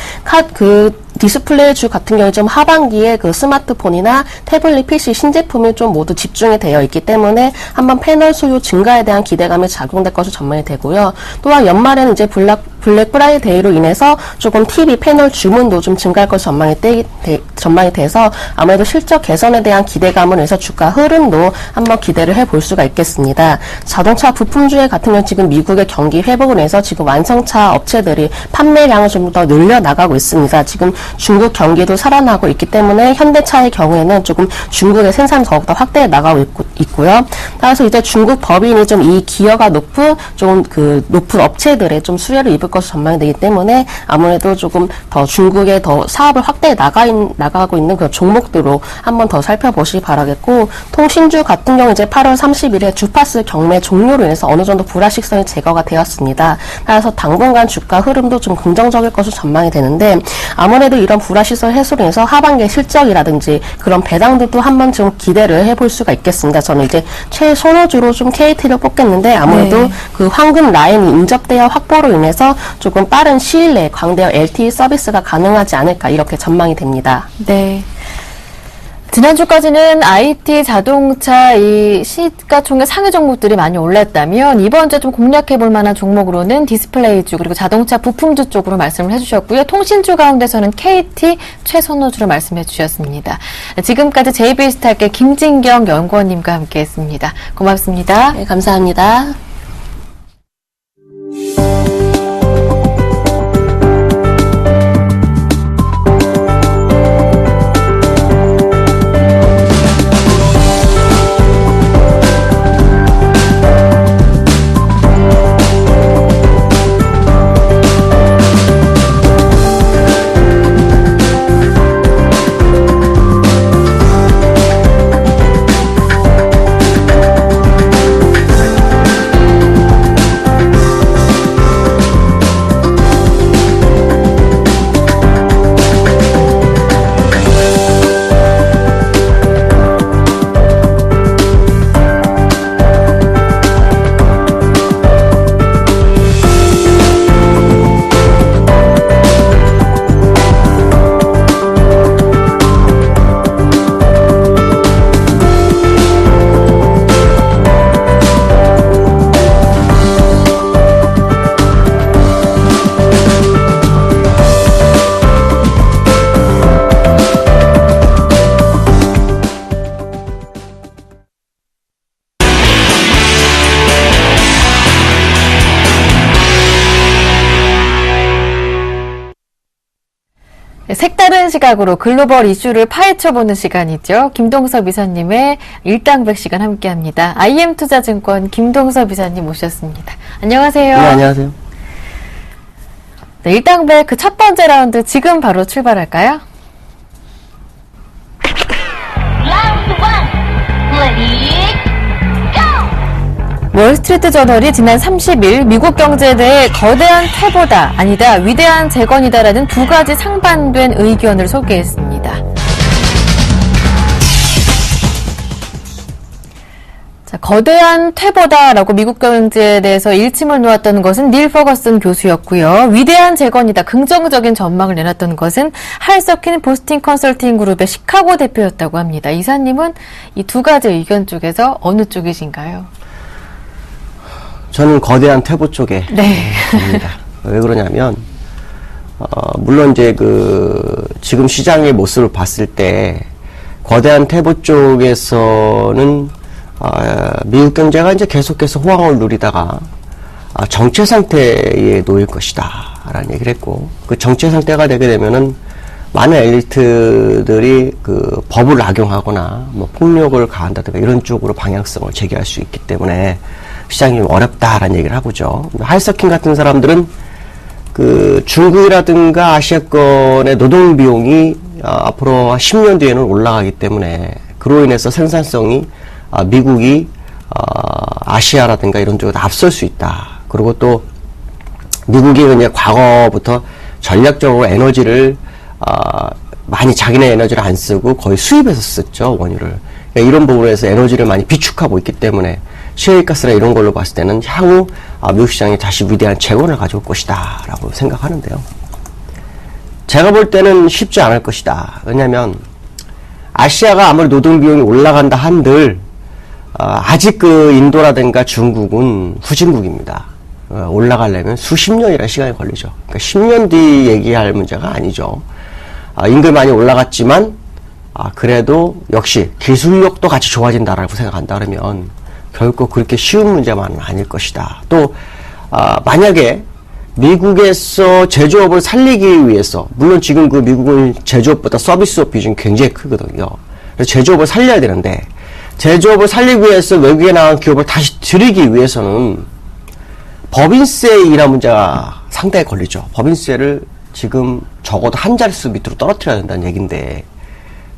디스플레이주 같은 경우에 좀 하반기에 그 스마트폰이나 태블릿 PC 신제품이 좀 모두 집중이 되어 있기 때문에 한번 패널 수요 증가에 대한 기대감이 작용될 것으로 전망이 되고요. 또한 연말에는 이제 블랙 프라이데이로 인해서 조금 TV 패널 주문도 좀 증가할 것으로 전망이 돼서 아무래도 실적 개선에 대한 기대감을 해서 주가 흐름도 한번 기대를 해볼 수가 있겠습니다. 자동차 부품주에 같은 경우 지금 미국의 경기 회복을 해서 지금 완성차 업체들이 판매량을 좀 더 늘려나가고 있습니다. 지금 중국 경기도 살아나고 있기 때문에 현대차의 경우에는 조금 중국의 생산이 더욱더 확대해 나가고 있고요. 따라서 이제 중국 법인이 좀 이 기여가 높은 업체들의 좀 수혜를 입을 것으로 전망이 되기 때문에 아무래도 조금 더 중국의 더 사업을 확대해 나가고 있는 그 종목들로 한번 더 살펴보시기 바라겠고 통신주 같은 경우 이제 8월 30일에 주파수 경매 종료로 인해서 어느 정도 불확실성이 제거가 되었습니다. 따라서 당분간 주가 흐름도 좀 긍정적일 것으로 전망이 되는데 아무래도 이런 불확실성 해소로 인해서 하반기 실적이라든지 그런 배당들도 한번 좀 기대를 해볼 수가 있겠습니다. 저는 이제 최선호주로 좀 KT를 뽑겠는데 아무래도 그 황금 라인이 인접대와 확보로 인해서 조금 빠른 시일 내에 광대역 LTE 서비스가 가능하지 않을까 이렇게 전망이 됩니다. 네. 지난주까지는 IT, 자동차, 이 시가총액 상위 종목들이 많이 올랐다면 이번 주에 좀 공략해볼 만한 종목으로는 디스플레이주 그리고 자동차 부품주 쪽으로 말씀을 해주셨고요. 통신주 가운데서는 KT 최선호주로 말씀해 주셨습니다. 지금까지 JB스타의 김진경 연구원님과 함께했습니다. 고맙습니다. 네, 감사합니다. 다른 시각으로 글로벌 이슈를 파헤쳐보는 시간이죠. 김동섭 이사님의 일당백 시간 함께합니다. IM투자증권 김동섭 이사님 모셨습니다. 안녕하세요. 네, 안녕하세요. 네, 일당백 그 첫 번째 라운드 지금 바로 출발할까요? 월스트리트 저널이 지난 30일 미국 경제에 대해 거대한 퇴보다 아니다 위대한 재건이다라는 두 가지 상반된 의견을 소개했습니다. 자, 거대한 퇴보다라고 미국 경제에 대해서 일침을 놓았던 것은 닐 퍼거슨 교수였고요. 위대한 재건이다 긍정적인 전망을 내놨던 것은 할 서킨 보스팅 컨설팅 그룹의 시카고 대표였다고 합니다. 이사님은 이 두 가지 의견 쪽에서 어느 쪽이신가요? 저는 거대한 퇴보 쪽에 봅니다. 왜 그러냐면 물론 이제 지금 시장의 모습을 봤을 때 거대한 퇴보 쪽에서는 미국 경제가 이제 계속해서 호황을 누리다가 정체 상태에 놓일 것이다 라는 얘기를 했고, 그 정체 상태가 되게 되면은 많은 엘리트들이 법을 악용하거나 뭐 폭력을 가한다든가 이런 쪽으로 방향성을 제기할 수 있기 때문에 시장이 좀 어렵다라는 얘기를 하고죠. 할서킨 같은 사람들은 중국이라든가 아시아권의 노동 비용이 앞으로 10년 뒤에는 올라가기 때문에 그로 인해서 생산성이 미국이 아시아라든가 이런 쪽에서 앞설 수 있다. 그리고 또 미국이 그냥 과거부터 전략적으로 에너지를 많이 자기네 에너지를 안 쓰고 거의 수입해서 썼죠, 원유를. 그러니까 이런 부분에서 에너지를 많이 비축하고 있기 때문에 시에이가스나 이런 걸로 봤을 때는 향후 미국 시장이 다시 위대한 재건을 가져올 것이다 라고 생각하는데요. 제가 볼 때는 쉽지 않을 것이다. 왜냐하면 아시아가 아무리 노동 비용이 올라간다 한들 아직 인도라든가 중국은 후진국입니다. 올라가려면 수십 년이라는 시간이 걸리죠. 그러니까 10년 뒤 얘기할 문제가 아니죠. 임금이 많이 올라갔지만 그래도 역시 기술력도 같이 좋아진다라고 생각한다 그러면 결코 그렇게 쉬운 문제만은 아닐 것이다. 또 만약에 미국에서 제조업을 살리기 위해서, 물론 지금 미국은 제조업보다 서비스업 비중이 굉장히 크거든요. 그래서 제조업을 살려야 되는데 제조업을 살리기 위해서 외국에 나간 기업을 다시 들이기 위해서는 법인세이라는 문제가 상당히 걸리죠. 법인세를 지금 적어도 한 자릿수 밑으로 떨어뜨려야 된다는 얘기인데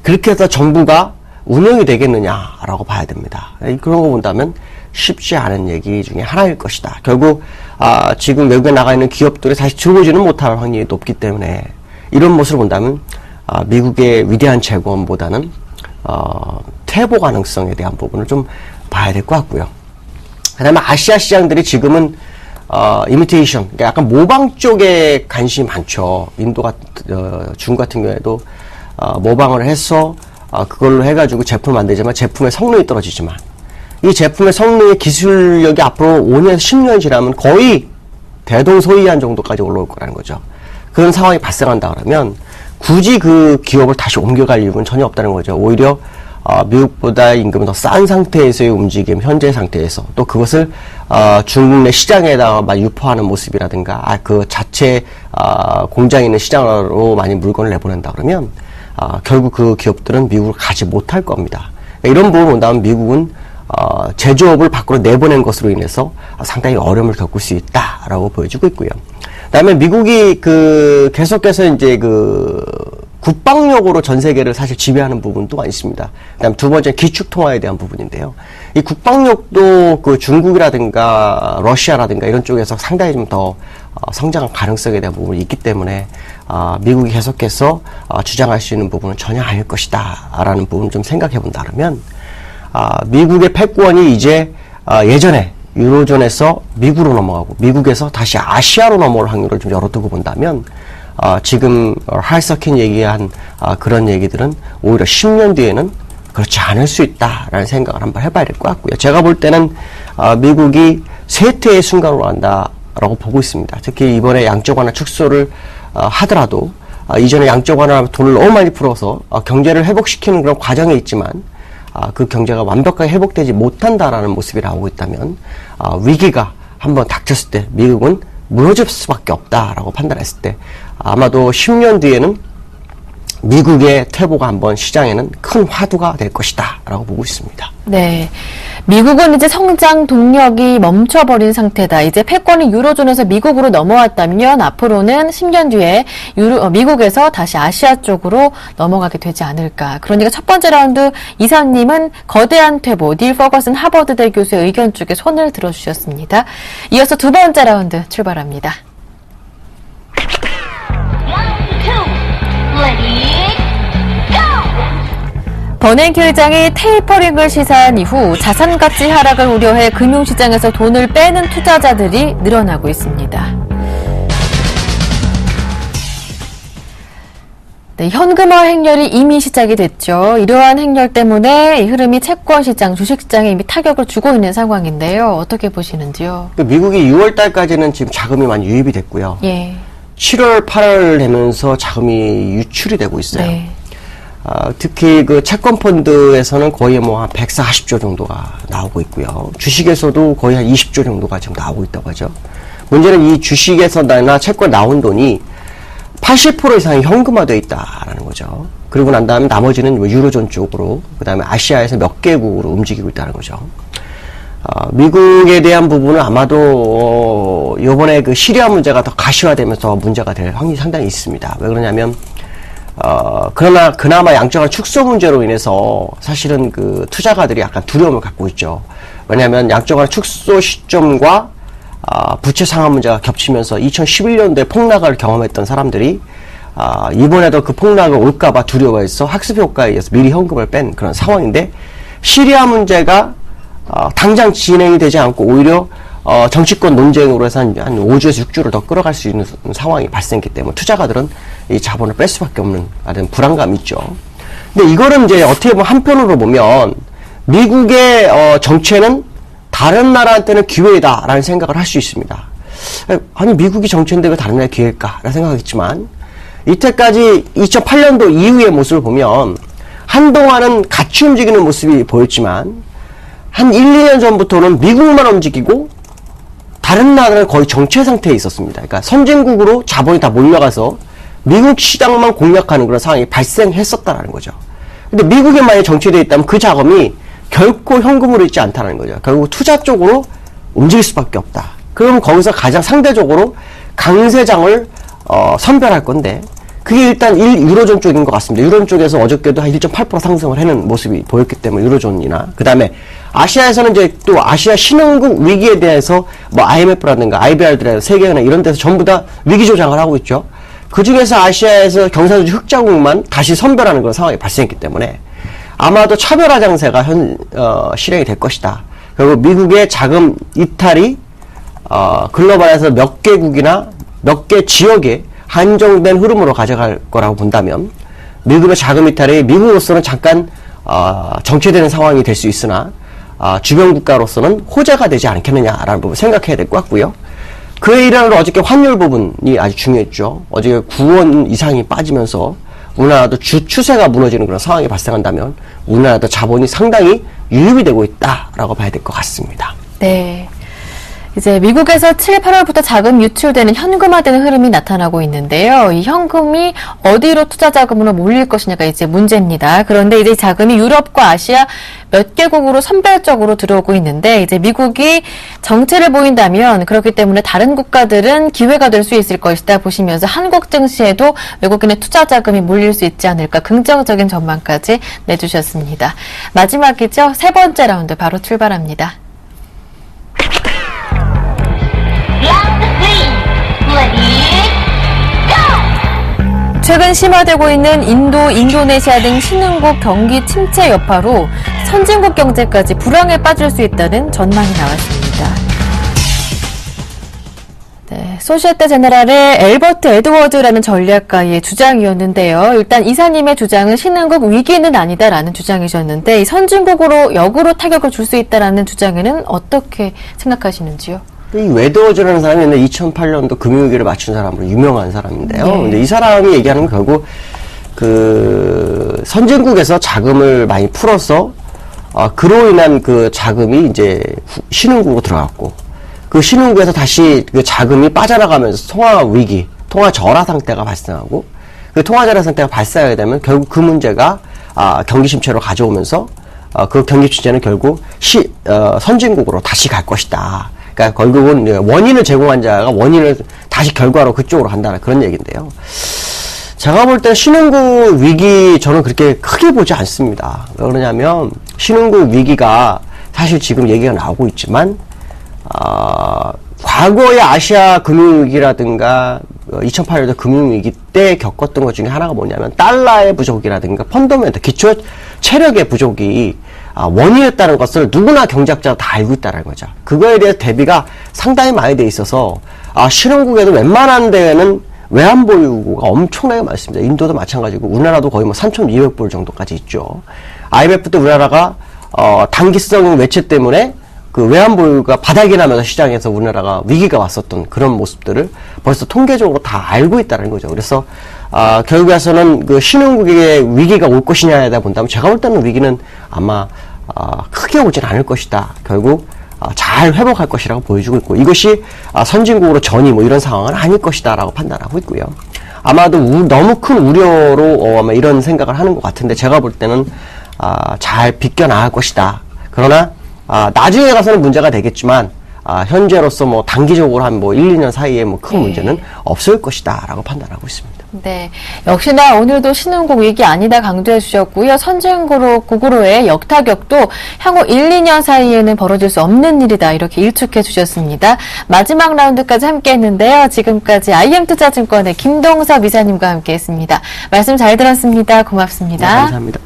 그렇게 해서 정부가 운영이 되겠느냐라고 봐야 됩니다. 그런 거 본다면 쉽지 않은 얘기 중에 하나일 것이다. 결국 지금 외국에 나가 있는 기업들이 다시 들어오지는 못할 확률이 높기 때문에 이런 모습을 본다면 미국의 위대한 재건보다는 퇴보 가능성에 대한 부분을 좀 봐야 될 것 같고요. 그 다음에 아시아 시장들이 지금은 이미테이션, 그러니까 약간 모방 쪽에 관심이 많죠. 인도 중국 같은 경우에도 모방을 해서 그걸로 해가지고 제품을 만들지만 제품의 성능이 떨어지지만 이 제품의 성능의 기술력이 앞으로 5년, 10년 지나면 거의 대동소이한 정도까지 올라올 거라는 거죠. 그런 상황이 발생한다 그러면 굳이 그 기업을 다시 옮겨갈 이유는 전혀 없다는 거죠. 오히려 미국보다 임금이 더 싼 상태에서의 움직임, 현재 상태에서 또 그것을 중국 내 시장에다가 막 유포하는 모습이라든가 그 자체 공장에 있는 시장으로 많이 물건을 내보낸다 그러면 결국 그 기업들은 미국을 가지 못할 겁니다. 그러니까 이런 부분을 본다면 미국은 제조업을 밖으로 내보낸 것으로 인해서 상당히 어려움을 겪을 수 있다라고 보여주고 있고요. 그다음에 미국이 계속해서 이제 국방력으로 전 세계를 사실 지배하는 부분도 많이 있습니다. 그다음 두 번째 기축통화에 대한 부분인데요. 이 국방력도 중국이라든가 러시아라든가 이런 쪽에서 상당히 좀 더 성장할 가능성에 대한 부분이 있기 때문에 미국이 계속해서 주장할 수 있는 부분은 전혀 아닐 것이다라는 부분을 좀 생각해 본다면 미국의 패권이 이제 예전에 유로존에서 미국으로 넘어가고 미국에서 다시 아시아로 넘어올 확률을 좀 열어두고 본다면 지금 할서킨 얘기한 그런 얘기들은 오히려 10년 뒤에는 그렇지 않을 수 있다라는 생각을 한번 해봐야 될 것 같고요. 제가 볼 때는 미국이 쇠퇴의 순간으로 간다라고 보고 있습니다. 특히 이번에 양적 완화 축소를 하더라도 이전에 양적 완화 돈을 너무 많이 풀어서 경제를 회복시키는 그런 과정에 있지만 그 경제가 완벽하게 회복되지 못한다라는 모습이 나오고 있다면 위기가 한번 닥쳤을 때 미국은 무너질 수밖에 없다라고 판단했을 때 아마도 10년 뒤에는 미국의 퇴보가 한번 시장에는 큰 화두가 될 것이다 라고 보고 있습니다. 네. 미국은 이제 성장 동력이 멈춰버린 상태다. 이제 패권이 유로존에서 미국으로 넘어왔다면 앞으로는 10년 뒤에 미국에서 다시 아시아 쪽으로 넘어가게 되지 않을까. 그러니까 첫 번째 라운드 이사님은 거대한 퇴보, 닐 퍼거슨 하버드대 교수의 의견 쪽에 손을 들어주셨습니다. 이어서 두 번째 라운드 출발합니다. 버냉키 의장이 테이퍼링을 시사한 이후 자산 가치 하락을 우려해 금융시장에서 돈을 빼는 투자자들이 늘어나고 있습니다. 네, 현금화 행렬이 이미 시작이 됐죠. 이러한 행렬 때문에 이 흐름이 채권시장, 주식시장에 이미 타격을 주고 있는 상황인데요. 어떻게 보시는지요? 미국이 6월 달까지는 지금 자금이 많이 유입이 됐고요. 예. 7월, 8월 되면서 자금이 유출이 되고 있어요. 네. 특히 그 채권 펀드에서는 거의 뭐 한 140조 정도가 나오고 있고요. 주식에서도 거의 한 20조 정도가 지금 나오고 있다고 하죠. 문제는 이 주식에서나 채권 나온 돈이 80% 이상이 현금화되어 있다라는 거죠. 그리고 난 다음에 나머지는 뭐 유로존 쪽으로, 그 다음에 아시아에서 몇 개국으로 움직이고 있다는 거죠. 미국에 대한 부분은 아마도 이번에 그 시리아 문제가 더 가시화되면서 문제가 될 확률이 상당히 있습니다. 왜 그러냐면 그나마 양적완 축소 문제로 인해서 사실은 그 투자가들이 약간 두려움을 갖고 있죠. 왜냐하면 양적완 축소 시점과 부채 상환 문제가 겹치면서 2011년도에 폭락을 경험했던 사람들이 이번에도 그 폭락을 올까봐 두려워해서 학습 효과에 의해서 미리 현금을 뺀 그런 상황인데, 시리아 문제가 당장 진행이 되지 않고 오히려 정치권 논쟁으로 해서 한 5주에서 6주를 더 끌어갈 수 있는 상황이 발생했기 때문에 투자가들은 이 자본을 뺄 수밖에 없는 아주 불안감이 있죠. 근데 이거는 이제 어떻게 보면 한편으로 보면 미국의 정체는 다른 나라한테는 기회다라는 생각을 할 수 있습니다. 아니 미국이 정체인데 왜 다른 나라의 기회일까라는 생각하겠지만, 이때까지 2008년도 이후의 모습을 보면 한동안은 같이 움직이는 모습이 보였지만 한 1, 2년 전부터는 미국만 움직이고 다른 나라는 거의 정체 상태에 있었습니다. 그러니까 선진국으로 자본이 다 몰려가서 미국 시장만 공략하는 그런 상황이 발생했었다는 거죠. 근데 미국에 만약 정체되어 있다면 그 자금이 결코 현금으로 있지 않다는 거죠. 결국 투자 쪽으로 움직일 수밖에 없다. 그럼 거기서 가장 상대적으로 강세장을 선별할 건데, 그게 일단 유로존 쪽인 것 같습니다. 유로존 쪽에서 어저께도 한 1.8% 상승을 하는 모습이 보였기 때문에 유로존이나, 그 다음에 아시아에서는 이제 또 아시아 신흥국 위기에 대해서 뭐 IMF라든가 IBR들이나 세계은행 이런 데서 전부 다 위기 조장을 하고 있죠. 그 중에서 아시아에서 경상주의 흑자국만 다시 선별하는 그런 상황이 발생했기 때문에 아마도 차별화 장세가 실행이 될 것이다. 그리고 미국의 자금 이탈이 글로벌에서 몇 개국이나 몇 개 지역에 한정된 흐름으로 가져갈 거라고 본다면, 미국의 자금 이탈이 미국으로서는 잠깐 정체되는 상황이 될 수 있으나 주변 국가로서는 호재가 되지 않겠느냐라는 부분 생각해야 될 것 같고요. 그에 일환으로 어저께 환율 부분이 아주 중요했죠. 어저께 9원 이상이 빠지면서 우리나라도 추세가 무너지는 그런 상황이 발생한다면 우리나라도 자본이 상당히 유입이 되고 있다라고 봐야 될 것 같습니다. 네. 이제 미국에서 7, 8월부터 자금 유출되는 현금화되는 흐름이 나타나고 있는데요. 이 현금이 어디로 투자 자금으로 몰릴 것이냐가 이제 문제입니다. 그런데 이제 자금이 유럽과 아시아 몇 개국으로 선별적으로 들어오고 있는데, 이제 미국이 정체를 보인다면 그렇기 때문에 다른 국가들은 기회가 될 수 있을 것이다 보시면서 한국 증시에도 외국인의 투자 자금이 몰릴 수 있지 않을까 긍정적인 전망까지 내주셨습니다. 마지막이죠. 세 번째 라운드 바로 출발합니다. 최근 심화되고 있는 인도, 인도네시아 등 신흥국 경기 침체 여파로 선진국 경제까지 불황에 빠질 수 있다는 전망이 나왔습니다. 네, 소시에테 제네랄의 엘버트 에드워드라는 전략가의 주장이었는데요. 일단 이사님의 주장은 신흥국 위기는 아니다라는 주장이셨는데, 이 선진국으로 역으로 타격을 줄 수 있다라는 주장에는 어떻게 생각하시는지요? 이 웨드워즈라는 사람이 옛날 2008년도 금융위기를 맞춘 사람으로 유명한 사람인데요. 네. 근데 이 사람이 얘기하는 건 결국 그 선진국에서 자금을 많이 풀어서 그로 인한 그 자금이 이제 신흥국으로 들어갔고, 그 신흥국에서 다시 그 자금이 빠져나가면서 통화 위기, 통화 절하 상태가 발생하고, 그 통화자료 상태가 발생하게 되면 결국 그 문제가 경기 침체로 가져오면서 그 경기 침체는 결국 선진국으로 다시 갈 것이다. 그러니까 결국은 원인을 제공한 자가 원인을 다시 결과로 그쪽으로 간다는 그런 얘기인데요. 제가 볼 때 신흥국 위기 저는 그렇게 크게 보지 않습니다. 왜 그러냐면 신흥국 위기가 사실 지금 얘기가 나오고 있지만 과거의 아시아 금융위기라든가 2008년도 금융위기 때 겪었던 것 중에 하나가 뭐냐면 달러의 부족이라든가 펀더멘트, 기초 체력의 부족이 원인이었다는 것을 누구나 경제학자가 다 알고 있다는 거죠. 그거에 대해 대비가 상당히 많이 돼 있어서 신흥국에도 웬만한 데에는 외환 보유고가 엄청나게 많습니다. 인도도 마찬가지고 우리나라도 거의 뭐 3,200불 정도까지 있죠. IMF 때 우리나라가 단기성 외채 때문에 그 외환 보유가 바닥이 나면서 시장에서 우리나라가 위기가 왔었던 그런 모습들을 벌써 통계적으로 다 알고 있다는 거죠. 그래서 결국에서는 그 신흥국의 위기가 올 것이냐에 대해 본다면 제가 볼 때는 위기는 아마 크게 오진 않을 것이다. 결국 잘 회복할 것이라고 보여주고 있고 이것이 선진국으로 전이 뭐 이런 상황은 아닐 것이다라고 판단하고 있고요. 아마도 너무 큰 우려로 아마 이런 생각을 하는 것 같은데 제가 볼 때는 잘 비껴나갈 것이다. 그러나 나중에 가서는 문제가 되겠지만 현재로서 뭐 단기적으로 한 뭐 1, 2년 사이에 뭐 큰 문제는 없을 것이다라고 판단하고 있습니다. 네. 역시나 오늘도 신흥국 위기 아니다 강조해 주셨고요. 선진국으로의 역타격도 향후 1, 2년 사이에는 벌어질 수 없는 일이다. 이렇게 일축해 주셨습니다. 마지막 라운드까지 함께 했는데요. 지금까지 IM투자증권의 김동섭 이사님과 함께 했습니다. 말씀 잘 들었습니다. 고맙습니다. 네, 감사합니다.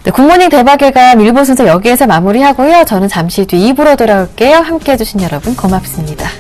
네, 굿모닝 대박예감 1부 순서 여기에서 마무리하고요. 저는 잠시 뒤 2부로 돌아올게요. 함께 해주신 여러분 고맙습니다.